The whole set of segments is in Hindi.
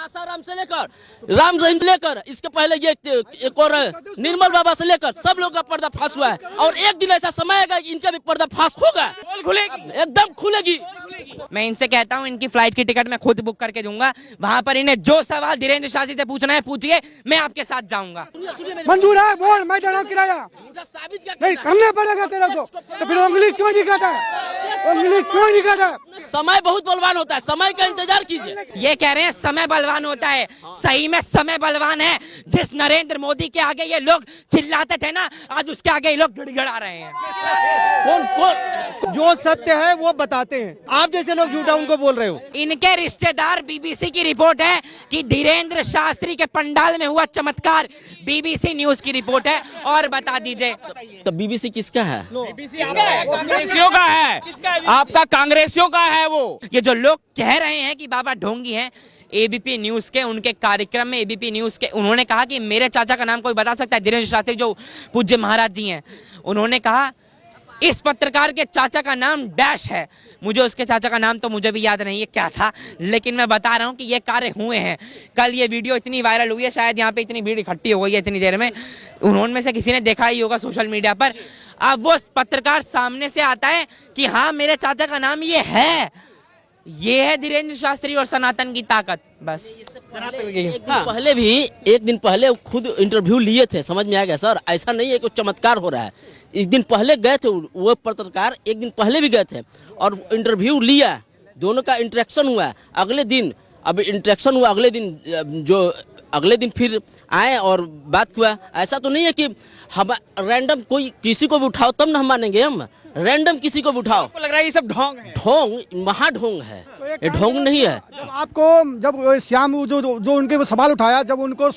आसाराम से लेकर राम रहीम से लेकर इसके पहले ये एक और निर्मल बाबा से लेकर सब लोग का पर्दाफाश हुआ है। और एक दिन ऐसा समय आएगा कि इनका भी पर्दाफाश होगा, एकदम खुलेगी। मैं इनसे कहता हूं इनकी फ्लाइट की टिकट मैं खुद बुक करके दूंगा। वहां पर इन्हें जो सवाल धीरेन्द्र शासी से पूछना है पूछिए, मैं आपके साथ जाऊंगा। मंजूर है, बोल, मैं दे रहा हूं किराया। नहीं करना पड़ेगा तेरे को, तो फिर उंगली क्यों दिखाता है? उंगली क्यों दिखाता है? समय बहुत बलवान होता है, समय का इंतजार कीजिए। ये कह रहे हैं समय बलवान होता है, सही में समय बलवान है। जिस नरेंद्र मोदी के आगे ये लोग चिल्लाते थे ना, आज उसके आगे ये लोग गिड़गिड़ा रहे हैं। कौन जो सत्य है वो बताते हैं, आप जैसे लोग झूठा उनको बोल रहे हो। इनके रिश्तेदार, बीबीसी की रिपोर्ट है कि धीरेन्द्र शास्त्री के पंडाल में हुआ चमत्कार, बीबीसी न्यूज की रिपोर्ट है। और बता दीजिए तो बीबीसी किसका है? कांग्रेसियों का है, आपका कांग्रेसियों का है वो। ये जो लोग कह रहे हैं कि बाबा ढोंगी हैं, एबीपी न्यूज के उनके कार्यक्रम में एबीपी न्यूज के उन्होंने कहा कि मेरे चाचा का नाम कोई बता सकता है? धीरेन्द्र शास्त्री जो पूज्य महाराज जी हैं, उन्होंने कहा इस पत्रकार के चाचा का नाम डैश है। मुझे उसके चाचा का नाम तो मुझे भी याद नहीं है क्या था, लेकिन मैं बता रहा हूं कि ये कार्य हुए हैं। कल ये वीडियो इतनी वायरल हुई है, शायद यहाँ पे इतनी भीड़ इकट्ठी हो गई है इतनी देर में, उन्होंने से किसी ने देखा ही होगा सोशल मीडिया पर। अब वो पत्रकार सामने से आता है कि हाँ मेरे चाचा का नाम ये है। ये है धीरेन्द्र शास्त्री और सनातन की ताकत। बस एक दिन पहले खुद इंटरव्यू लिए थे, समझ में आ गया सर, ऐसा नहीं है कुछ चमत्कार हो रहा है। एक दिन पहले गए थे वो पत्रकार, एक दिन पहले भी गए थे और इंटरव्यू लिया, दोनों का इंटरेक्शन हुआ। अगले दिन अब इंटरेक्शन हुआ, अगले दिन फिर आए और बात हुआ। ऐसा तो नहीं है कि हम रैंडम कोई किसी को भी उठाओ तब ना हम मानेंगे। हम रैंडम किसी को भी उठाओ, आपको लग रहा है ये सब ढोंग है? ढोंग, महाढोंग है ये, ढोंग नहीं है। जब आपको जब श्याम जो उनके सवाल उठाया, जब उनको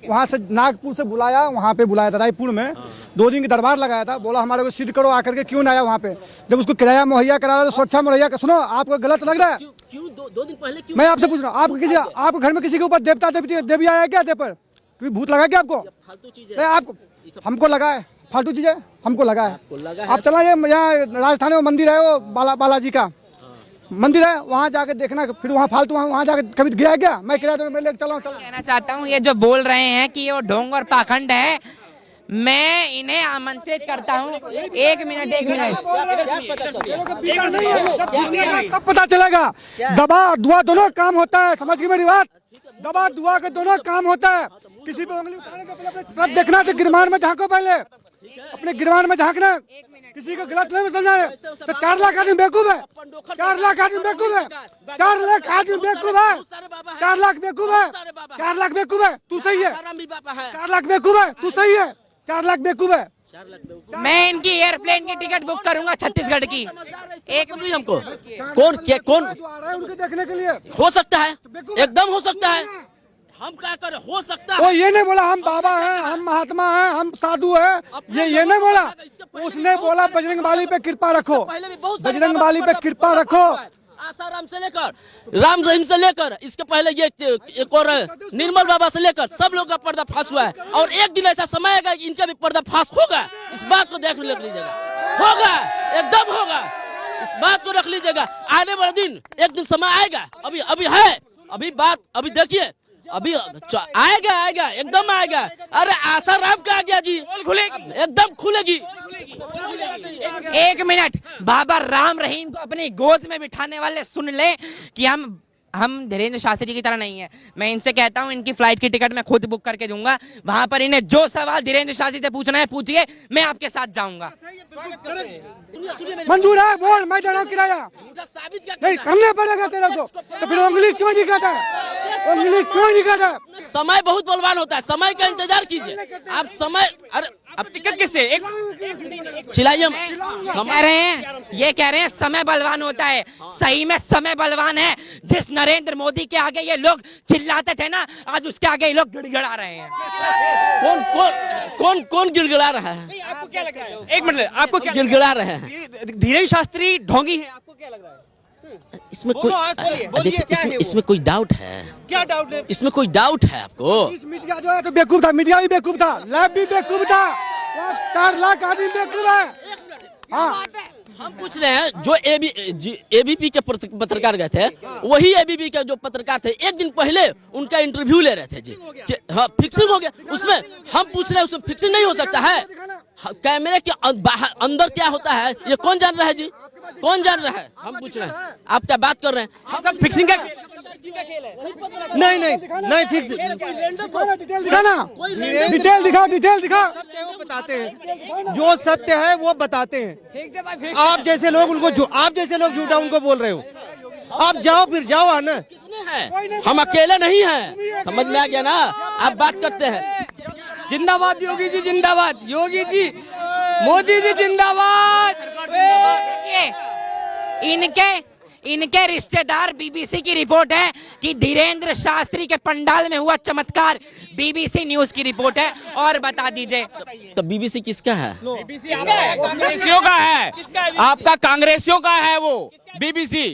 वहाँ से नागपुर से बुलाया, वहाँ पे बुलाया था रायपुर में, 2 दिन की दरबार लगाया था, बोला हमारे को सिद्ध करो आकर के क्यों ना आया वहाँ पे। जब उसको किराया मुहैया करा रहा था, सुरक्षा मुहैया का, सुनो आपको गलत लग रहा है? क्यों 2 दिन पहले क्यों? मैं आपसे पूछ रहा हूँ, आपके घर में किसी के ऊपर देवता देवी आया क्या? दे पर कोई भूत लगा क्या आपको? फालतू चीज नहीं, आपको हमको लगा है फालतू चीजें, हमको लगा है। आप चला, ये यहाँ राजस्थान में मंदिर है, वो बालाजी का मंदिर है, वहाँ जाके देखना। फिर वहाँ फालतू वहाँ जाके कभी गया क्या? मैं किराया तो मैं लेकर चला। कहना चाहता हूँ ये जो बोल रहे हैं कि वो ढोंग और पाखंड है, मैं इन्हें आमंत्रित करता हूँ। एक मिनट कब पता चलेगा? दबा दुआ दोनों काम होता है, समझ गई मेरी बात? दबा दुआ के दोनों काम होता है। किसी पे उंगली उठाने का पहले तरफ देखना, तो गिरमान में झांको, पहले अपने गिरमान में झांकना। किसी को गलत नहीं समझा रहे। तो 4 लाख आदमी बेवकूफ है, 4 लाख आदमी बेवकूफ है, 4 लाख आदमी बेवकूफ है, 4 लाख बेवकूफ है, 4 लाख बेवकूफ है, तू सही है। 4 लाख बेवकूफ है, तू सही है, 4 लाख बेवकूफ है। मैं इनकी एयरप्लेन की टिकट बुक करूंगा छत्तीसगढ़ की। एक मिनट, हमको कौन जो आ रहा है उनके देखने के लिए हो सकता है, एकदम हो सकता है। हम क्या करें, हो सकता वो है। ये नहीं बोला हम बाबा हैं, हम महात्मा हैं, हम साधु हैं, ये नहीं बोला। उसने बोला बजरंगबली पे कृपा रखो, बजरंगबली पे कृपा रखो। आसाराम से लेकर राम रहीम से लेकर इसके पहले ये एक और निर्मल बाबा से लेकर सब लोग का पर्दाफाश हुआ है। और एक दिन ऐसा समय आएगा कि इनका भी पर्दाफाश होगा। इस बात को देख लीजिएगा, होगा, एकदम होगा। इस बात को रख लीजिएगा, आने वाला दिन एक दिन समय आएगा। अभी है, अभी बात, अभी देखिए, अभी आएगा, एकदम आएगा। अरे आसाराम का आ गया जी, एकदम खुलेगी। एक मिनट, बाबा राम रहीम को अपनी गोद में बिठाने वाले सुन ले कि हम धीरेन्द्र शास्त्री जी की तरह नहीं है। मैं इनसे कहता हूं इनकी फ्लाइट की टिकट मैं खुद बुक करके दूंगा। वहां पर इन्हें जो सवाल धीरेन्द्र शास्त्री से पूछना है पूछिए, मैं आपके साथ जाऊंगा। मंजूर है, बोल, मैं दे रहा हूं किराया। नहीं करना पड़ेगा तेरे को, तो फिर उंगली क्यों दिखाता है? उंगली क्यों दिखाता है? समय बहुत बलवान होता है, समय का इंतजार कीजिए आप। समय, अरे अब टिकट किससे? चिल्लाइए। ये कह रहे हैं समय बलवान होता है, सही में समय बलवान है। जिस नरेंद्र मोदी के आगे ये लोग चिल्लाते थे ना, आज उसके आगे ये लोग गिड़गिड़ा रहे हैं। कौन गिड़गिड़ा रहा है? आपको क्या लग रहा है? एक मिनट, आपको क्या गिड़गिड़ा रहे हैं? धीरेन्द्र शास्त्री ढोंगी है, आपको क्या लग रहा है? इसमें कोई देखिए, इसमें कोई डाउट है? क्या डाउट है? इसमें कोई डाउट है आपको? इस मीडिया जो है तो बेवकूफ था, मीडिया भी बेवकूफ था, लैब भी बेवकूफ था, 4 लाख आदमी बेवकूफ है। हाँ, हम पूछ रहे हैं जो एबीपी के पत्रकार गए थे, वही एबीपी के जो पत्रकार थे एक दिन पहले उनका इंटरव्यू ले रहे थे जी। हाँ, फिक्सिंग हो गया उसमें। हम पूछ रहे हैं उसमें फिक्सिंग नहीं हो सकता है? कैमरे के अंदर क्या होता है ये कौन जान रहा है जी? कौन जान रहा है? हम पूछ रहे हैं, आप क्या बात कर रहे हैं? हम सब फिक्सिंग का नहीं नहीं नहीं फिक्स डिटेल दिखाओ, डिटेल दिखाओ। सत्य है वो बताते हैं, जो सत्य है वो बताते हैं। आप जैसे लोग झूठा उनको बोल रहे हो। आप जाओ, फिर जाओ आना। कितने हैं? हम अकेले नहीं हैं, समझ में आ गया ना? आप बात करते हैं। जिंदाबाद योगी जी, जिंदाबाद योगी जी, मोदी जी जिंदाबाद। इनके रिश्तेदार, बीबीसी की रिपोर्ट है कि धीरेन्द्र शास्त्री के पंडाल में हुआ चमत्कार। बीबीसी न्यूज की रिपोर्ट है। और बता दीजिए तो बीबीसी किसका है? बीबीसी कांग्रेसियों का है, आपका कांग्रेसियों का है वो बीबीसी।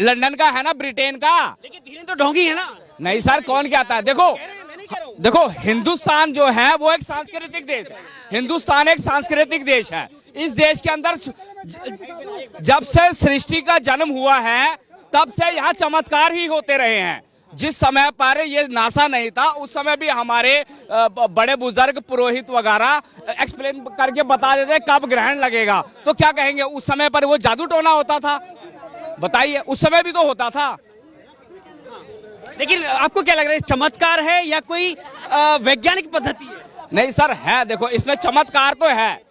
लंदन का है ना, ब्रिटेन का। लेकिन धीरेन्द्र तो ढोंगी है ना। नहीं सर, कौन कहता है? देखो हिंदुस्तान जो है वो एक सांस्कृतिक देश है। हिंदुस्तान एक सांस्कृतिक देश है। इस देश के अंदर जब से सृष्टि का जन्म हुआ है तब से यहाँ चमत्कार ही होते रहे हैं। जिस समय पर ये नासा नहीं था उस समय भी हमारे बड़े बुजुर्ग पुरोहित वगैरह एक्सप्लेन करके बता देते कब ग्रहण लगेगा। तो क्या कहेंगे, उस समय पर वो जादू टोना होता था? बताइए, उस समय भी तो होता था। लेकिन आपको क्या लग रहा है, चमत्कार है या कोई वैज्ञानिक पद्धति है? नहीं सर है, देखो इसमें चमत्कार तो है।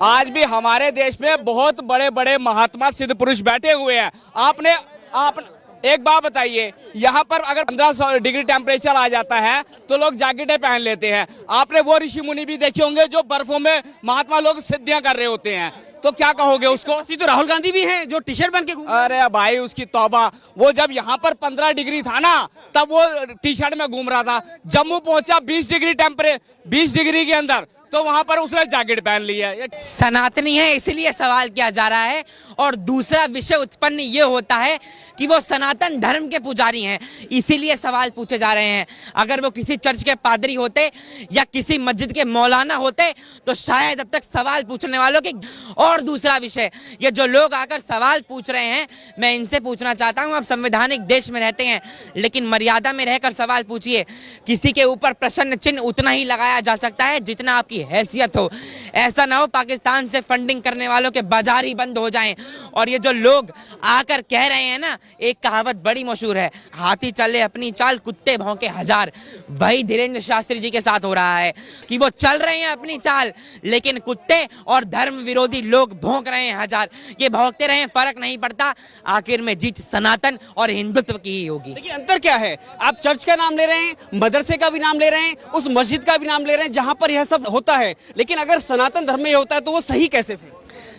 आज भी हमारे देश में बहुत बड़े बड़े महात्मा सिद्ध पुरुष बैठे हुए हैं। आप एक बात बताइए, यहाँ पर अगर 1500 डिग्री टेम्परेचर आ जाता है तो लोग जैकेटें पहन लेते हैं। आपने वो ऋषि मुनि भी देखे होंगे जो बर्फों में महात्मा लोग सिद्धियां कर रहे होते हैं। तो क्या कहोगे उसको? तो राहुल गांधी भी हैं जो टी शर्ट पहन के अरे भाई उसकी तौबा। वो जब यहाँ पर 15 डिग्री था ना तब वो टी शर्ट में घूम रहा था। जम्मू पहुंचा 20 डिग्री के अंदर, तो वहां पर उसने जैकेट पहन ली है। सनातनी है इसलिए सवाल किया जा रहा है। और दूसरा विषय उत्पन्न ये होता है कि वो सनातन धर्म के पुजारी हैं, इसीलिए सवाल पूछे जा रहे हैं। अगर वो किसी चर्च के पादरी होते या किसी मस्जिद के मौलाना होते तो शायद अब तक सवाल पूछने वालों की। और दूसरा विषय, ये जो लोग आकर सवाल पूछ रहे हैं, मैं इनसे पूछना चाहता हूं, आप संवैधानिक देश में रहते हैं लेकिन मर्यादा में रहकर सवाल पूछिए। किसी के ऊपर प्रश्न चिन्ह उतना ही लगाया जा सकता है जितना आपकी हैसियत हो। ऐसा ना हो पाकिस्तान से फंडिंग करने वालों के बाजार ही बंद हो जाएं। और ये जो लोग आकर कह रहे हैं ना, एक कहावत बड़ी मशहूर है, हाथी चले अपनी चाल कुत्ते भौंके हजार। वही धीरेन्द्र शास्त्री जी के साथ हो रहा है कि वो चल रहे हैं अपनी चाल लेकिन कुत्ते और धर्म विरोधी लोग भौंक रहे हैं हजार। ये भौंकते रहे, फर्क नहीं पड़ता, आखिर में जीत सनातन और हिंदुत्व की ही होगी। लेकिन अंतर क्या है, आप चर्च का नाम ले रहे हैं, मदरसे का भी नाम ले रहे हैं, उस मस्जिद का भी नाम ले रहे हैं जहां पर यह सब होता है। लेकिन अगर सनातन धर्म में ये होता है तो वो सही कैसे? फिर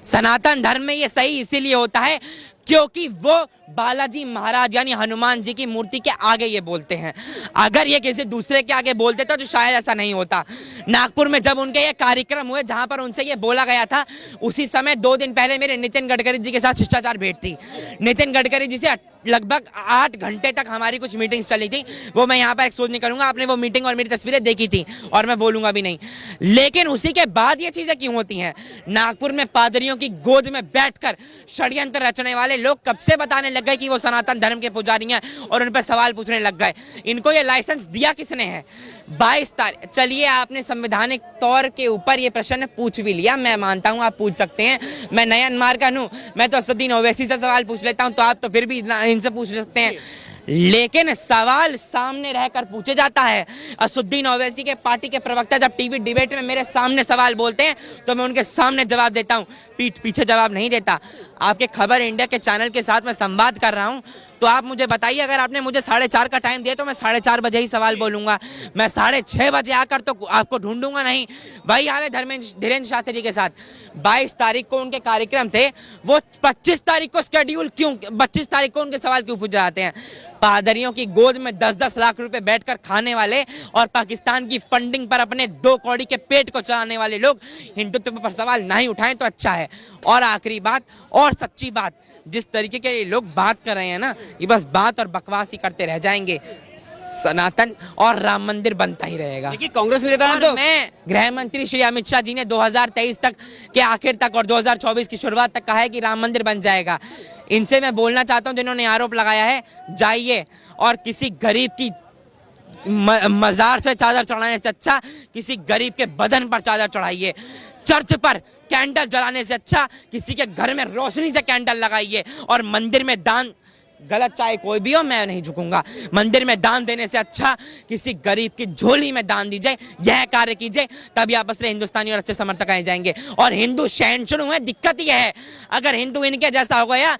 सनातन धर्म में ये सही इसीलिए होता है क्योंकि वो बालाजी महाराज यानी हनुमान जी की मूर्ति के आगे ये बोलते हैं। अगर ये किसी दूसरे के आगे बोलते तो शायद ऐसा नहीं होता। नागपुर में जब उनके ये कार्यक्रम हुए जहां पर उनसे ये बोला गया था, उसी समय 2 दिन पहले मेरे नितिन गडकरी जी के साथ शिष्टाचार भेंट थी। नितिन गडकरी जी से लगभग 8 घंटे तक हमारी कुछ मीटिंग्स चली थी। वो मैं यहाँ पर एक्सपोज नहीं करूंगा, आपने वो मीटिंग और मेरी तस्वीरें देखी थी और मैं बोलूंगा भी नहीं। लेकिन उसी के बाद ये चीजें क्यों होती हैं? नागपुर में पादरियों की गोद में बैठकर षड्यंत्र रचने वाले लोग कब से बताने लग गए कि वो सनातन धर्म के पुजारी हैं और उन पर सवाल पूछने लग गए। इनको ये लाइसेंस दिया किसने है? 22 तारीख। चलिए, आपने संवैधानिक तौर के ऊपर ये प्रश्न पूछ भी लिया, मैं मानता हूँ आप पूछ सकते हैं। मैं नयन मार्कन हूँ, मैं तो असदुद्दीन ओवैसी से सवाल पूछ लेता हूँ, तो आप तो फिर भी इनसे पूछ सकते हैं। लेकिन सवाल सामने रहकर पूछे जाता है। असदुद्दीन ओवैसी के पार्टी के प्रवक्ता जब टीवी डिबेट में मेरे सामने सवाल बोलते हैं तो मैं उनके सामने जवाब देता हूं, पीठ पीछे जवाब नहीं देता। आपके खबर इंडिया के चैनल के साथ मैं संवाद कर रहा हूं, तो आप मुझे बताइए, अगर आपने मुझे 4:30 का टाइम दिया तो मैं 4:30 बजे ही सवाल बोलूंगा। मैं 6:30 बजे आकर तो आपको ढूंढूंगा नहीं। वही हाल है धीरेन्द्र शास्त्री जी के साथ। 22 तारीख को उनके कार्यक्रम थे, वो 25 तारीख को स्केड्यूल क्यों, 25 तारीख को उनके सवाल क्यों पूछे जाते हैं? पादरियों की गोद में 10-10 लाख रुपए बैठकर खाने वाले और पाकिस्तान की फंडिंग पर अपने 2 कौड़ी के पेट को चलाने वाले लोग हिंदुत्व पर सवाल नहीं उठाएं तो अच्छा है। और आखिरी बात और सच्ची बात, जिस तरीके के लोग बात कर रहे हैं ना, ये बस बात और बकवास ही करते रह जाएंगे। सनातन और राम मंदिर बनता ही रहेगा। लेकिन कांग्रेस नेता ने और तो मैं गृह मंत्री श्री अमित शाह जी ने 2023 तक के आखिर तक और 2024 की शुरुआत तक कहा है कि राम मंदिर बन जाएगा। इनसे मैं बोलना चाहता हूं जिन्होंने आरोप लगाया है, जाइए और किसी गरीब की मजार से चादर चढ़ाने से अच्छा किसी गरीब के बदन पर चादर चढ़ाइए। चर्च पर कैंडल जलाने से अच्छा किसी के घर में रोशनी से कैंडल लगाइए। और मंदिर में दान, गलत चाहे कोई भी हो, मैं नहीं झुकूंगा, मंदिर में दान देने से अच्छा किसी गरीब की झोली में दान दीजिए। यह कार्य कीजिए, तभी आपस में हिंदुस्तानी और अच्छे समर्थक आए जाएंगे। और हिंदू शहनशाह है, दिक्कत यह है अगर हिंदू इनके जैसा हो गया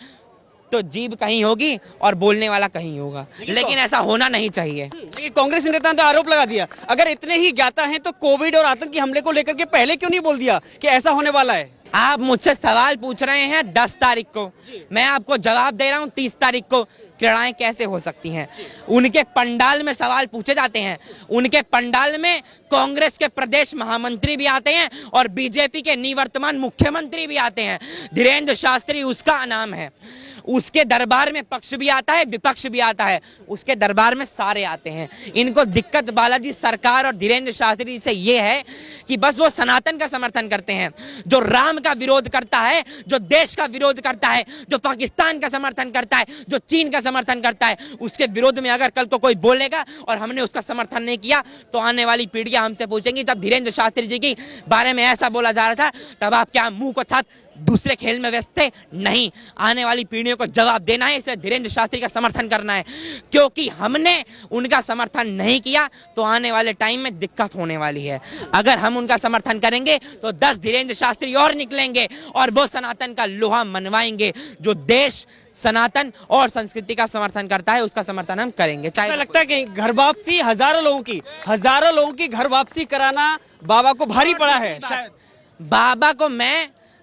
तो जीभ कहीं होगी और बोलने वाला कहीं होगा, लेकिन ऐसा होना नहीं चाहिए। लेकिन कांग्रेस नेता ने तो आरोप लगा दिया, अगर इतने ही ज्ञाता हैं तो कोविड और आतंकी हमले को लेकर के पहले क्यों नहीं बोल दिया कि ऐसा होने वाला है? आप मुझसे सवाल पूछ रहे हैं 10 तारीख को, मैं आपको जवाब दे रहा हूं 30 तारीख को। क्रीड़ाएं कैसे हो सकती हैं? उनके पंडाल में सवाल पूछे जाते हैं, उनके पंडाल में कांग्रेस के प्रदेश महामंत्री भी आते हैं और बीजेपी के निवर्तमान मुख्यमंत्री भी आते हैं। धीरेन्द्र शास्त्री उसका नाम है, उसके दरबार में पक्ष भी आता है, विपक्ष भी आता है, उसके दरबार में सारे आते हैं। इनको दिक्कत बालाजी सरकार और धीरेन्द्र शास्त्री से ये है कि बस वो सनातन का समर्थन करते हैं। जो राम का विरोध करता है, जो देश का विरोध करता है, जो पाकिस्तान का समर्थन करता है, जो चीन का समर्थन करता है, उसके विरोध में अगर कल को कोई बोलेगा और हमने उसका समर्थन नहीं किया तो आने वाली पीढ़ियां हमसे पूछेंगी तब धीरेन्द्र शास्त्री जी के बारे में ऐसा बोला जा रहा था, तब आप क्या मुंह को साथ दूसरे खेल में व्यस्त थे? नहीं, आने वाली पीढ़ियों को जवाब देना है, इसलिए धीरेन्द्र शास्त्री का समर्थन करना है। क्योंकि हमने उनका समर्थन नहीं किया तो आने वाले टाइम में दिक्कत होने वाली है। अगर हम उनका समर्थन करेंगे तो 10 धीरेन्द्र शास्त्री और निकलेंगे और वो सनातन का लोहा मनवाएंगे। जो देश सनातन और संस्कृति का समर्थन करता है उसका समर्थन हम करेंगे। चाहे लगता है कि घर वापसी हजारों लोगों की घर वापसी कराना बाबा को भारी पड़ा है शायद। बाबा को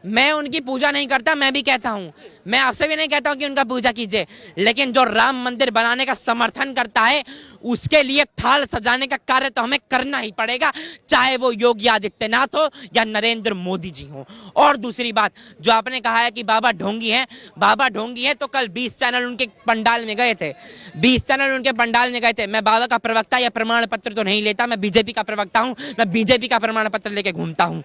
मैं उनकी पूजा नहीं करता, मैं भी कहता हूं, मैं आपसे भी नहीं कहता हूं कि उनका पूजा कीजिए, लेकिन जो राम मंदिर बनाने का समर्थन करता है उसके लिए थाल सजाने का कार्य तो हमें करना ही पड़ेगा, चाहे वो योगी आदित्यनाथ हो या नरेंद्र मोदी जी हो। और दूसरी बात, जो आपने कहा है कि बाबा ढोंगी हैं, तो कल 20 चैनल उनके पंडाल में गए थे, 20 चैनल उनके पंडाल में गए थे। मैं बाबा का प्रवक्ता या प्रमाण पत्र तो नहीं लेता, मैं बीजेपी का प्रवक्ता हूं, मैं बीजेपी का प्रमाण पत्र लेके घूमता हूं।